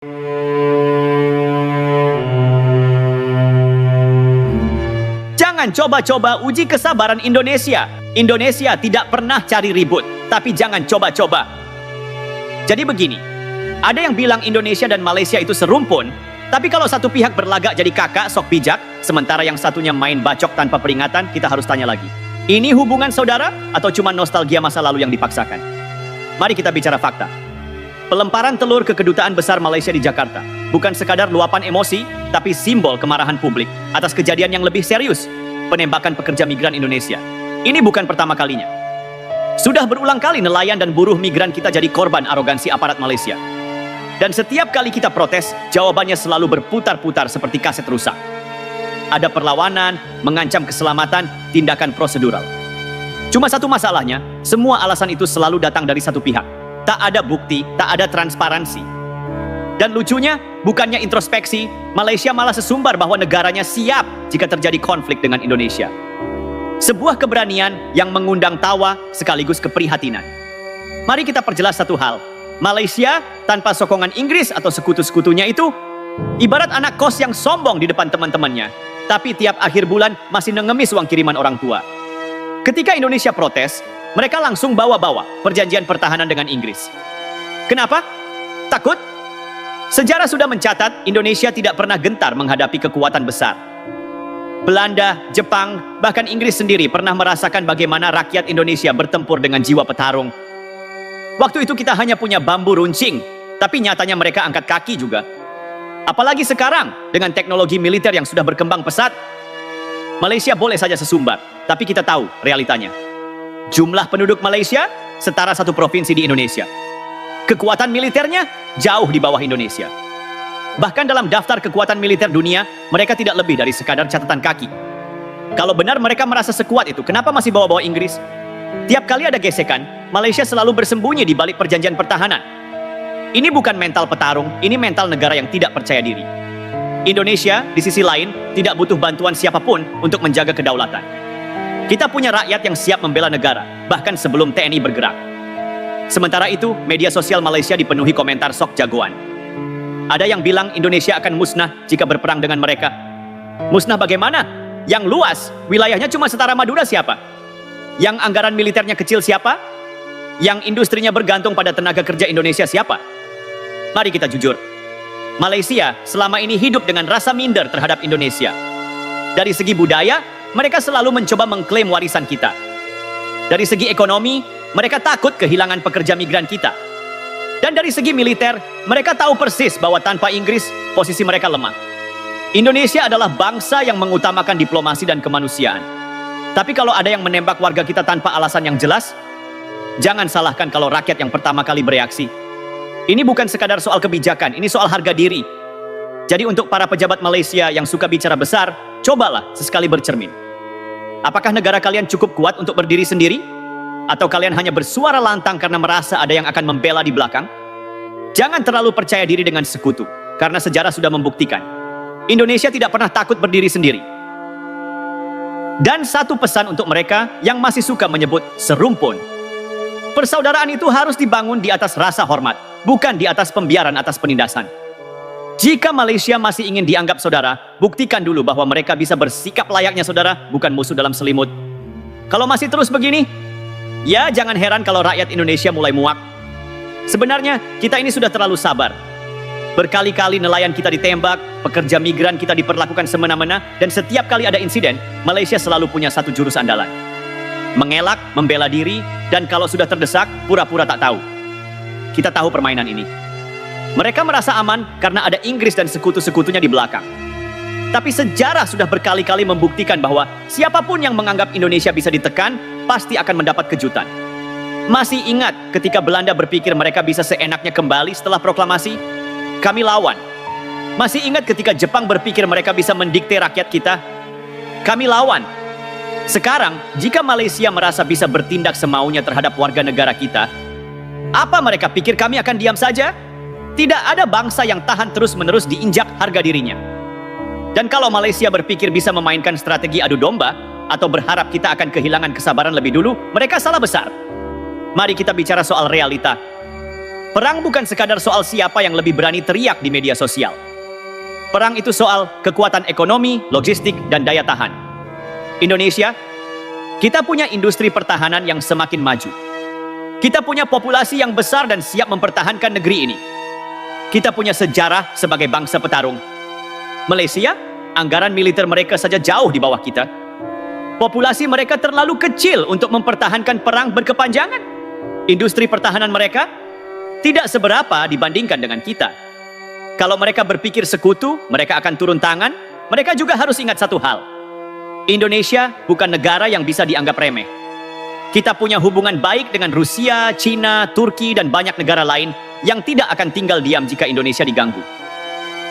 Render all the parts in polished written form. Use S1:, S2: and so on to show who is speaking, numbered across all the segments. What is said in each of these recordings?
S1: Jangan coba-coba uji kesabaran Indonesia. Indonesia tidak pernah cari ribut, tapi jangan coba-coba. Jadi begini, ada yang bilang Indonesia dan Malaysia itu serumpun, tapi kalau satu pihak berlagak jadi kakak sok bijak, sementara yang satunya main bacok tanpa peringatan, kita harus tanya lagi. Ini hubungan saudara atau cuma nostalgia masa lalu yang dipaksakan? Mari kita bicara fakta. Pelemparan telur ke Kedutaan Besar Malaysia di Jakarta bukan sekadar luapan emosi, tapi simbol kemarahan publik atas kejadian yang lebih serius, penembakan pekerja migran Indonesia. Ini bukan pertama kalinya. Sudah berulang kali nelayan dan buruh migran kita jadi korban arogansi aparat Malaysia. Dan setiap kali kita protes, jawabannya selalu berputar-putar seperti kaset rusak. Ada perlawanan, mengancam keselamatan, tindakan prosedural. Cuma satu masalahnya, semua alasan itu selalu datang dari satu pihak. Tak ada bukti, tak ada transparansi. Dan lucunya, bukannya introspeksi, Malaysia malah sesumbar bahwa negaranya siap jika terjadi konflik dengan Indonesia. Sebuah keberanian yang mengundang tawa sekaligus keprihatinan. Mari kita perjelas satu hal. Malaysia tanpa sokongan Inggris atau sekutu-sekutunya itu ibarat anak kos yang sombong di depan teman-temannya, tapi tiap akhir bulan masih nengemis uang kiriman orang tua. Ketika Indonesia protes, mereka langsung bawa-bawa perjanjian pertahanan dengan Inggris. Kenapa? Takut? Sejarah sudah mencatat Indonesia tidak pernah gentar menghadapi kekuatan besar. Belanda, Jepang, bahkan Inggris sendiri pernah merasakan bagaimana rakyat Indonesia bertempur dengan jiwa petarung. Waktu itu kita hanya punya bambu runcing, tapi nyatanya mereka angkat kaki juga. Apalagi sekarang, dengan teknologi militer yang sudah berkembang pesat, Malaysia boleh saja sesumbar, tapi kita tahu realitanya. Jumlah penduduk Malaysia setara satu provinsi di Indonesia. Kekuatan militernya jauh di bawah Indonesia. Bahkan dalam daftar kekuatan militer dunia, mereka tidak lebih dari sekadar catatan kaki. Kalau benar mereka merasa sekuat itu, kenapa masih bawa-bawa Inggris? Tiap kali ada gesekan, Malaysia selalu bersembunyi di balik perjanjian pertahanan. Ini bukan mental petarung, ini mental negara yang tidak percaya diri. Indonesia, di sisi lain, tidak butuh bantuan siapapun untuk menjaga kedaulatan. Kita punya rakyat yang siap membela negara, bahkan sebelum TNI bergerak. Sementara itu, media sosial Malaysia dipenuhi komentar sok jagoan. Ada yang bilang Indonesia akan musnah jika berperang dengan mereka. Musnah bagaimana? Yang luas, wilayahnya cuma setara Madura siapa? Yang anggaran militernya kecil siapa? Yang industrinya bergantung pada tenaga kerja Indonesia siapa? Mari kita jujur. Malaysia selama ini hidup dengan rasa minder terhadap Indonesia. Dari segi budaya, mereka selalu mencoba mengklaim warisan kita. Dari segi ekonomi, mereka takut kehilangan pekerja migran kita. Dan dari segi militer, mereka tahu persis bahwa tanpa Inggris, posisi mereka lemah. Indonesia adalah bangsa yang mengutamakan diplomasi dan kemanusiaan. Tapi kalau ada yang menembak warga kita tanpa alasan yang jelas, jangan salahkan kalau rakyat yang pertama kali bereaksi. Ini bukan sekadar soal kebijakan, ini soal harga diri. Jadi untuk para pejabat Malaysia yang suka bicara besar, cobalah sesekali bercermin. Apakah negara kalian cukup kuat untuk berdiri sendiri? Atau kalian hanya bersuara lantang karena merasa ada yang akan membela di belakang? Jangan terlalu percaya diri dengan sekutu, karena sejarah sudah membuktikan. Indonesia tidak pernah takut berdiri sendiri. Dan satu pesan untuk mereka yang masih suka menyebut serumpun. Persaudaraan itu harus dibangun di atas rasa hormat, bukan di atas pembiaran atas penindasan. Jika Malaysia masih ingin dianggap saudara, buktikan dulu bahwa mereka bisa bersikap layaknya saudara, bukan musuh dalam selimut. Kalau masih terus begini, ya jangan heran kalau rakyat Indonesia mulai muak. Sebenarnya kita ini sudah terlalu sabar. Berkali-kali nelayan kita ditembak, pekerja migran kita diperlakukan semena-mena, dan setiap kali ada insiden, Malaysia selalu punya satu jurus andalan. Mengelak, membela diri, dan kalau sudah terdesak, pura-pura tak tahu. Kita tahu permainan ini. Mereka merasa aman karena ada Inggris dan sekutu-sekutunya di belakang. Tapi sejarah sudah berkali-kali membuktikan bahwa siapapun yang menganggap Indonesia bisa ditekan, pasti akan mendapat kejutan. Masih ingat ketika Belanda berpikir mereka bisa seenaknya kembali setelah proklamasi? Kami lawan. Masih ingat ketika Jepang berpikir mereka bisa mendikte rakyat kita? Kami lawan. Sekarang, jika Malaysia merasa bisa bertindak semaunya terhadap warga negara kita, apa mereka pikir kami akan diam saja? Tidak ada bangsa yang tahan terus-menerus diinjak harga dirinya. Dan kalau Malaysia berpikir bisa memainkan strategi adu domba, atau berharap kita akan kehilangan kesabaran lebih dulu, mereka salah besar. Mari kita bicara soal realita. Perang bukan sekadar soal siapa yang lebih berani teriak di media sosial. Perang itu soal kekuatan ekonomi, logistik, dan daya tahan. Indonesia, kita punya industri pertahanan yang semakin maju. Kita punya populasi yang besar dan siap mempertahankan negeri ini. Kita punya sejarah sebagai bangsa petarung. Malaysia, anggaran militer mereka saja jauh di bawah kita. Populasi mereka terlalu kecil untuk mempertahankan perang berkepanjangan. Industri pertahanan mereka tidak seberapa dibandingkan dengan kita. Kalau mereka berpikir sekutu, mereka akan turun tangan. Mereka juga harus ingat satu hal. Indonesia bukan negara yang bisa dianggap remeh. Kita punya hubungan baik dengan Rusia, China, Turki, dan banyak negara lain yang tidak akan tinggal diam jika Indonesia diganggu.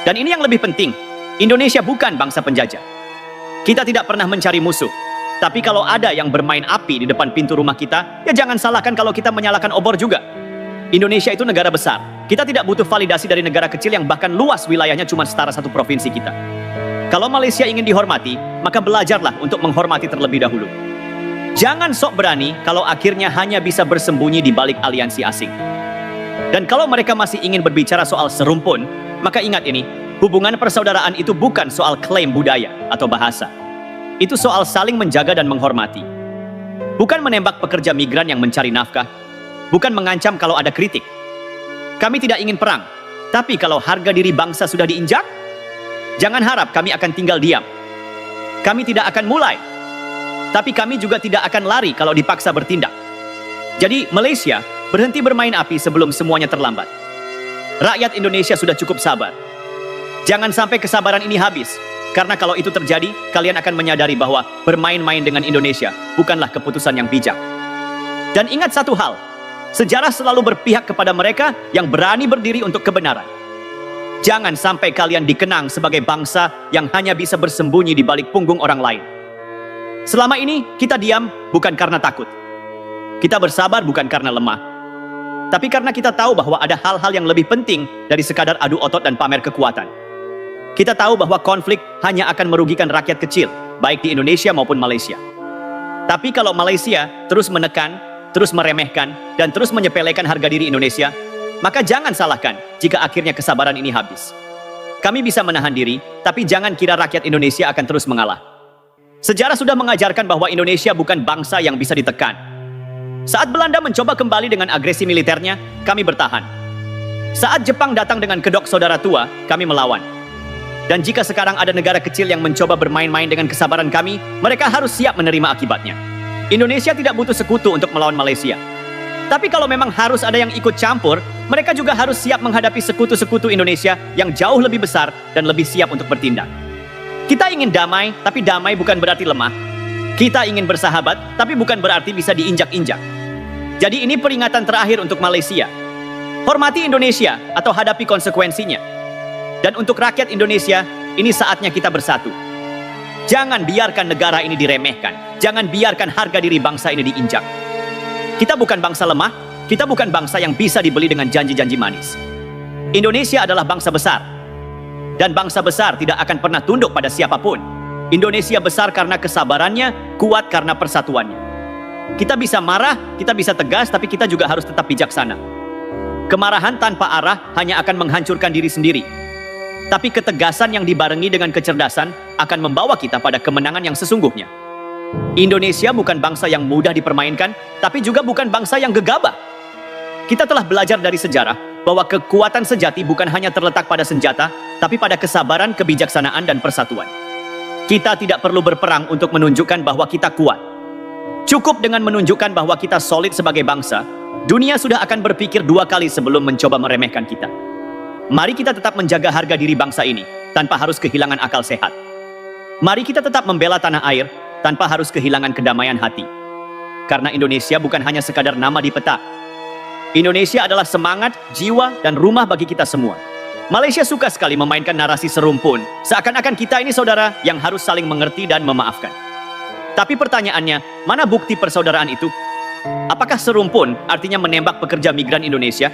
S1: Dan ini yang lebih penting, Indonesia bukan bangsa penjajah. Kita tidak pernah mencari musuh. Tapi kalau ada yang bermain api di depan pintu rumah kita, ya jangan salahkan kalau kita menyalakan obor juga. Indonesia itu negara besar. Kita tidak butuh validasi dari negara kecil yang bahkan luas wilayahnya cuma setara satu provinsi kita. Kalau Malaysia ingin dihormati, maka belajarlah untuk menghormati terlebih dahulu. Jangan sok berani kalau akhirnya hanya bisa bersembunyi di balik aliansi asing. Dan kalau mereka masih ingin berbicara soal serumpun, maka ingat ini, hubungan persaudaraan itu bukan soal klaim budaya atau bahasa. Itu soal saling menjaga dan menghormati. Bukan menembak pekerja migran yang mencari nafkah. Bukan mengancam kalau ada kritik. Kami tidak ingin perang. Tapi kalau harga diri bangsa sudah diinjak, jangan harap kami akan tinggal diam. Kami tidak akan mulai. Tapi kami juga tidak akan lari kalau dipaksa bertindak. Jadi Malaysia, berhenti bermain api sebelum semuanya terlambat. Rakyat Indonesia sudah cukup sabar. Jangan sampai kesabaran ini habis. Karena kalau itu terjadi, kalian akan menyadari bahwa bermain-main dengan Indonesia bukanlah keputusan yang bijak. Dan ingat satu hal, sejarah selalu berpihak kepada mereka yang berani berdiri untuk kebenaran. Jangan sampai kalian dikenang sebagai bangsa yang hanya bisa bersembunyi di balik punggung orang lain. Selama ini, kita diam bukan karena takut. Kita bersabar bukan karena lemah. Tapi karena kita tahu bahwa ada hal-hal yang lebih penting dari sekadar adu otot dan pamer kekuatan. Kita tahu bahwa konflik hanya akan merugikan rakyat kecil, baik di Indonesia maupun Malaysia. Tapi kalau Malaysia terus menekan, terus meremehkan, dan terus menyepelekan harga diri Indonesia, maka jangan salahkan jika akhirnya kesabaran ini habis. Kami bisa menahan diri, tapi jangan kira rakyat Indonesia akan terus mengalah. Sejarah sudah mengajarkan bahwa Indonesia bukan bangsa yang bisa ditekan. Saat Belanda mencoba kembali dengan agresi militernya, kami bertahan. Saat Jepang datang dengan kedok saudara tua, kami melawan. Dan jika sekarang ada negara kecil yang mencoba bermain-main dengan kesabaran kami, mereka harus siap menerima akibatnya. Indonesia tidak butuh sekutu untuk melawan Malaysia. Tapi kalau memang harus ada yang ikut campur, mereka juga harus siap menghadapi sekutu-sekutu Indonesia yang jauh lebih besar dan lebih siap untuk bertindak. Kita ingin damai, tapi damai bukan berarti lemah. Kita ingin bersahabat, tapi bukan berarti bisa diinjak-injak. Jadi ini peringatan terakhir untuk Malaysia. Hormati Indonesia atau hadapi konsekuensinya. Dan untuk rakyat Indonesia, ini saatnya kita bersatu. Jangan biarkan negara ini diremehkan. Jangan biarkan harga diri bangsa ini diinjak. Kita bukan bangsa lemah, kita bukan bangsa yang bisa dibeli dengan janji-janji manis. Indonesia adalah bangsa besar. Dan bangsa besar tidak akan pernah tunduk pada siapapun. Indonesia besar karena kesabarannya, kuat karena persatuannya. Kita bisa marah, kita bisa tegas, tapi kita juga harus tetap bijaksana. Kemarahan tanpa arah hanya akan menghancurkan diri sendiri. Tapi ketegasan yang dibarengi dengan kecerdasan akan membawa kita pada kemenangan yang sesungguhnya. Indonesia bukan bangsa yang mudah dipermainkan, tapi juga bukan bangsa yang gegabah. Kita telah belajar dari sejarah bahwa kekuatan sejati bukan hanya terletak pada senjata, tapi pada kesabaran, kebijaksanaan, dan persatuan. Kita tidak perlu berperang untuk menunjukkan bahwa kita kuat. Cukup dengan menunjukkan bahwa kita solid sebagai bangsa, dunia sudah akan berpikir dua kali sebelum mencoba meremehkan kita. Mari kita tetap menjaga harga diri bangsa ini, tanpa harus kehilangan akal sehat. Mari kita tetap membela tanah air, tanpa harus kehilangan kedamaian hati. Karena Indonesia bukan hanya sekadar nama di peta. Indonesia adalah semangat, jiwa, dan rumah bagi kita semua. Malaysia suka sekali memainkan narasi serumpun, seakan-akan kita ini saudara yang harus saling mengerti dan memaafkan. Tapi pertanyaannya, mana bukti persaudaraan itu? Apakah serumpun artinya menembak pekerja migran Indonesia?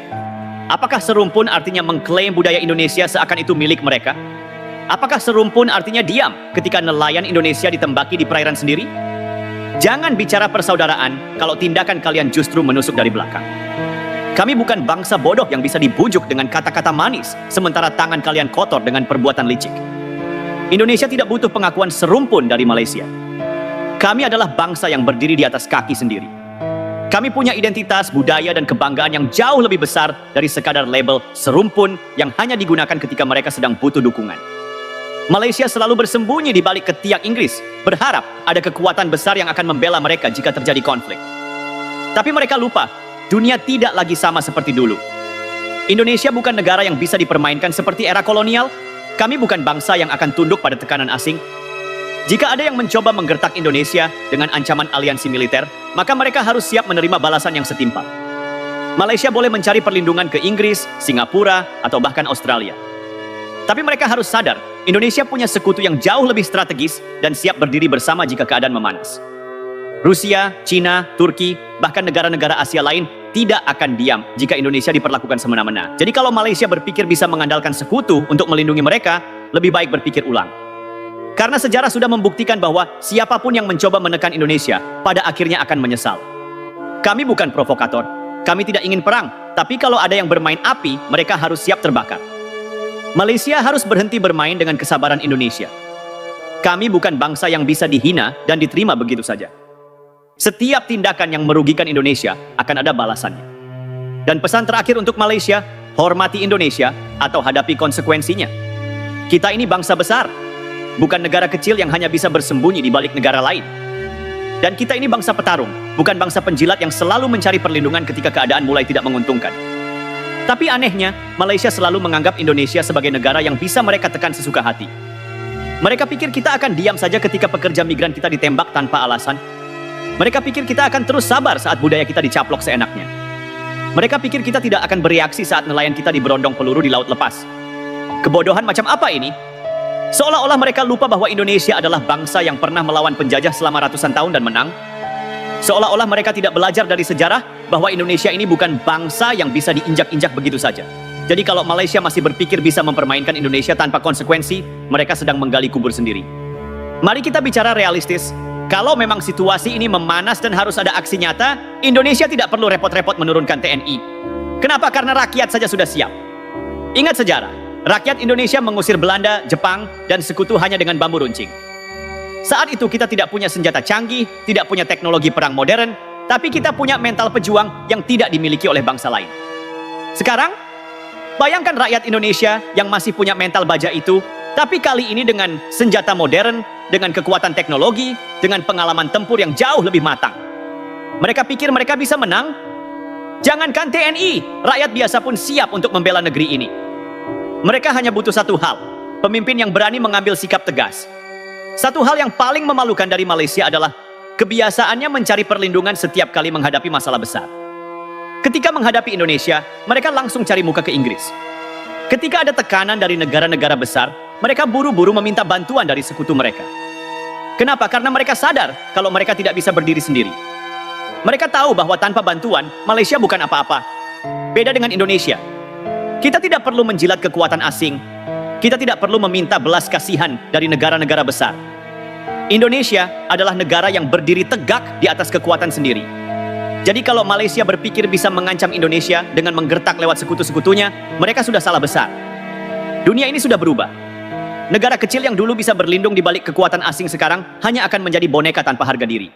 S1: Apakah serumpun artinya mengklaim budaya Indonesia seakan itu milik mereka? Apakah serumpun artinya diam ketika nelayan Indonesia ditembaki di perairan sendiri? Jangan bicara persaudaraan kalau tindakan kalian justru menusuk dari belakang. Kami bukan bangsa bodoh yang bisa dibujuk dengan kata-kata manis, sementara tangan kalian kotor dengan perbuatan licik. Indonesia tidak butuh pengakuan serumpun dari Malaysia. Kami adalah bangsa yang berdiri di atas kaki sendiri. Kami punya identitas, budaya, dan kebanggaan yang jauh lebih besar dari sekadar label serumpun yang hanya digunakan ketika mereka sedang butuh dukungan. Malaysia selalu bersembunyi di balik ketiak Inggris, berharap ada kekuatan besar yang akan membela mereka jika terjadi konflik. Tapi mereka lupa, dunia tidak lagi sama seperti dulu. Indonesia bukan negara yang bisa dipermainkan seperti era kolonial. Kami bukan bangsa yang akan tunduk pada tekanan asing. Jika ada yang mencoba menggertak Indonesia dengan ancaman aliansi militer, maka mereka harus siap menerima balasan yang setimpal. Malaysia boleh mencari perlindungan ke Inggris, Singapura, atau bahkan Australia. Tapi mereka harus sadar, Indonesia punya sekutu yang jauh lebih strategis dan siap berdiri bersama jika keadaan memanas. Rusia, China, Turki, bahkan negara-negara Asia lain tidak akan diam jika Indonesia diperlakukan semena-mena. Jadi kalau Malaysia berpikir bisa mengandalkan sekutu untuk melindungi mereka, lebih baik berpikir ulang. Karena sejarah sudah membuktikan bahwa siapapun yang mencoba menekan Indonesia, pada akhirnya akan menyesal. Kami bukan provokator, kami tidak ingin perang, tapi kalau ada yang bermain api, mereka harus siap terbakar. Malaysia harus berhenti bermain dengan kesabaran Indonesia. Kami bukan bangsa yang bisa dihina dan diterima begitu saja. Setiap tindakan yang merugikan Indonesia akan ada balasannya. Dan pesan terakhir untuk Malaysia, hormati Indonesia atau hadapi konsekuensinya. Kita ini bangsa besar, bukan negara kecil yang hanya bisa bersembunyi di balik negara lain. Dan kita ini bangsa petarung, bukan bangsa penjilat yang selalu mencari perlindungan ketika keadaan mulai tidak menguntungkan. Tapi anehnya, Malaysia selalu menganggap Indonesia sebagai negara yang bisa mereka tekan sesuka hati. Mereka pikir kita akan diam saja ketika pekerja migran kita ditembak tanpa alasan. Mereka pikir kita akan terus sabar saat budaya kita dicaplok seenaknya. Mereka pikir kita tidak akan bereaksi saat nelayan kita diberondong peluru di laut lepas. Kebodohan macam apa ini? Seolah-olah mereka lupa bahwa Indonesia adalah bangsa yang pernah melawan penjajah selama ratusan tahun dan menang. Seolah-olah mereka tidak belajar dari sejarah bahwa Indonesia ini bukan bangsa yang bisa diinjak-injak begitu saja. Jadi kalau Malaysia masih berpikir bisa mempermainkan Indonesia tanpa konsekuensi, mereka sedang menggali kubur sendiri. Mari kita bicara realistis. Kalau memang situasi ini memanas dan harus ada aksi nyata, Indonesia tidak perlu repot-repot menurunkan TNI. Kenapa? Karena rakyat saja sudah siap. Ingat sejarah, rakyat Indonesia mengusir Belanda, Jepang, dan sekutu hanya dengan bambu runcing. Saat itu kita tidak punya senjata canggih, tidak punya teknologi perang modern, tapi kita punya mental pejuang yang tidak dimiliki oleh bangsa lain. Sekarang, bayangkan rakyat Indonesia yang masih punya mental baja itu, tapi kali ini dengan senjata modern, dengan kekuatan teknologi, dengan pengalaman tempur yang jauh lebih matang. Mereka pikir mereka bisa menang? Jangankan TNI, rakyat biasa pun siap untuk membela negeri ini. Mereka hanya butuh satu hal, pemimpin yang berani mengambil sikap tegas. Satu hal yang paling memalukan dari Malaysia adalah kebiasaannya mencari perlindungan setiap kali menghadapi masalah besar. Ketika menghadapi Indonesia, mereka langsung cari muka ke Inggris. Ketika ada tekanan dari negara-negara besar, mereka buru-buru meminta bantuan dari sekutu mereka. Kenapa? Karena mereka sadar kalau mereka tidak bisa berdiri sendiri. Mereka tahu bahwa tanpa bantuan, Malaysia bukan apa-apa. Beda dengan Indonesia. Kita tidak perlu menjilat kekuatan asing. Kita tidak perlu meminta belas kasihan dari negara-negara besar. Indonesia adalah negara yang berdiri tegak di atas kekuatan sendiri. Jadi kalau Malaysia berpikir bisa mengancam Indonesia dengan menggertak lewat sekutu-sekutunya, mereka sudah salah besar. Dunia ini sudah berubah. Negara kecil yang dulu bisa berlindung di balik kekuatan asing sekarang hanya akan menjadi boneka tanpa harga diri.